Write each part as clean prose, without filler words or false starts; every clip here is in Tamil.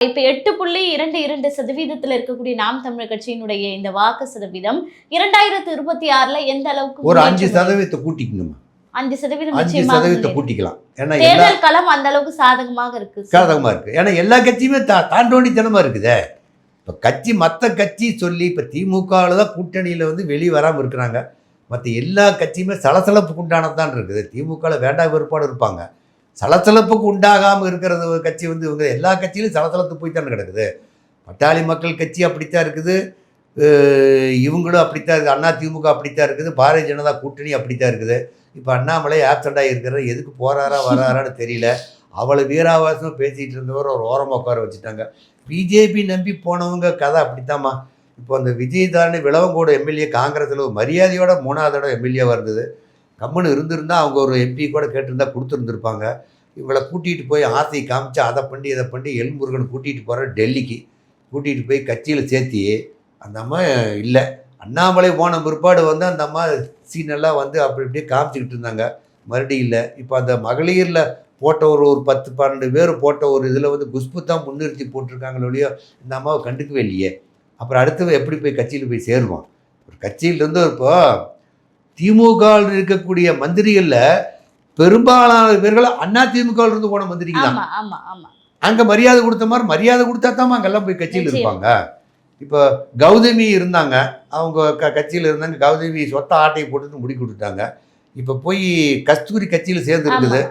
இப்ப 8.22% இருக்கக்கூடிய நாம் தமிழர் கட்சியினுடைய இந்த வாக்கு சதவீதம் 2026ல எந்த அளவுக்கு ஒரு 5% கூட்டிக்கணுமா? 5% 5% கூட்டிக்கலாம். ஏன்னா தேர்தல் களம் அந்த அளவுக்கு சாதகமாக இருக்கு. சாதகமா இருக்கு. ஏன்னா எல்லா கட்சியுமே தாண்டோண்டித்தனமா இருக்குதே. இப்போ கட்சி மற்ற கட்சி சொல்லி இப்போ திமுகவில் தான் கூட்டணியில் வந்து வெளியே வராமல் இருக்கிறாங்க. மற்ற எல்லா கட்சியுமே சலசலப்புக்கு உண்டானதான் இருக்குது. திமுகவில் வேண்டாம் வெறுப்பாடு இருப்பாங்க. சலசலப்புக்கு உண்டாகாமல் இருக்கிறது ஒரு கட்சி வந்து இவங்க எல்லா கட்சியிலும் சலசலத்து போய் தானே கிடக்குது. பட்டாளி மக்கள் கட்சி அப்படித்தான் இருக்குது, இவங்களும் அப்படித்தான் இருக்குது, அண்ணா திமுக அப்படித்தான் இருக்குது, பாரதிய ஜனதா கூட்டணி அப்படித்தான் இருக்குது. இப்போ அண்ணாமலை ஆப்சண்டாக இருக்கிற எதுக்கு போகிறாரா வராரான்னு தெரியல. அவளை வீராவாசமாக பேசிகிட்டு இருந்தவர் ஒரு ஓரமாக உட்கார வச்சுட்டாங்க. பிஜேபி நம்பி போனவங்க கதை அப்படித்தாம்மா. இப்போ அந்த விஜயதாரணி விளவங்கோடு எம்எல்ஏ காங்கிரஸில் ஒரு மரியாதையோட 3வது தடவை எம்எல்ஏவாக இருந்தது. கம்முன்னு இருந்திருந்தால் அவங்க ஒரு எம்பி கூட கேட்டிருந்தா கொடுத்துருந்துருப்பாங்க. இவங்களை கூட்டிகிட்டு போய் ஆசை காமிச்சு அதை பண்ணி இதை பண்ணி எல்முருகன் கூட்டிகிட்டு போகிற டெல்லிக்கு கூட்டிகிட்டு போய் கட்சியில் சேர்த்தி அந்த அம்மா இல்லை. அண்ணாமலை போன பிற்பாடு வந்து அந்த அம்மா சீனெல்லாம் வந்து அப்படி இப்படியே காமிச்சிக்கிட்டு இருந்தாங்க. மறுபடியும் இல்லை. இப்போ அந்த மகளிரில் போட்ட ஒரு 10-12 பேர் போட்ட ஒரு இதில் வந்து குஷ்பு தான் முன்னிறுத்தி போட்டிருக்காங்களோடையோ இந்த அம்மாவை கண்டுக்கவே இல்லையே. அப்புறம் அடுத்து எப்படி போய் கட்சியில் போய் சேருவோம்? ஒரு கட்சியிலிருந்து இப்போ திமுகவில் இருக்கக்கூடிய மந்திரிகளில் பெரும்பாலான பேர்கள் அண்ணா திமுகவில் இருந்து போன மந்திரிகள் தான். அங்கே மரியாதை கொடுத்த மாதிரி மரியாதை கொடுத்தா தான் அங்கெல்லாம் போய் கட்சியில் இருப்பாங்க. இப்போ கௌதமி இருந்தாங்க, அவங்க கட்சியில் இருந்தாங்க. கௌதமி சொத்த ஆட்டையை போட்டுட்டு முடி கொடுத்துட்டாங்க. இப்போ போய் கஸ்தூரி கட்சியில் சேர்ந்துருக்குது.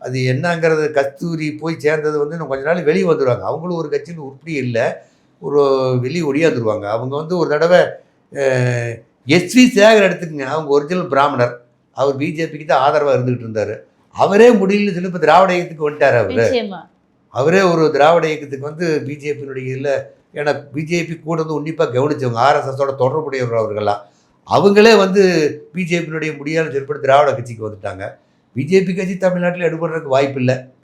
அது என்னங்கிறது கஸ்தூரி போய் சேர்ந்தது வந்து இன்னும் கொஞ்ச நாள் வெளியே வந்துடுவாங்க. அவங்களும் ஒரு கட்சியில் உருப்படி இல்லை, ஒரு வெளியே ஒடியாந்துருவாங்க. அவங்க வந்து ஒரு தடவை எஸ்வி சேகர் எடுத்துக்கங்க. அவங்க ஒரிஜினல் பிராமணர். அவர் பிஜேபிக்கு தான் ஆதரவாக இருந்துகிட்டு இருந்தார். அவரே முடியலன்னு சொல்லி இப்போ திராவிட இயக்கத்துக்கு வந்துட்டார். அவரே ஒரு திராவிட இயக்கத்துக்கு வந்து பிஜேபியினுடைய இதில், ஏன்னா பிஜேபி கூட வந்து உன்னிப்பாக கவனித்தவங்க, ஆர்எஸ்எஸோட தொடர்புடையவர்கள் அவர்கள்லாம். அவங்களே வந்து பிஜேபியினுடைய முடியாதுன்னு சொல்லிட்டு திராவிட கட்சிக்கு வந்துட்டாங்க. பிஜேபி கட்சி தமிழ்நாட்டில் எடுபடுறதுக்கு வாய்ப்பு இல்லை.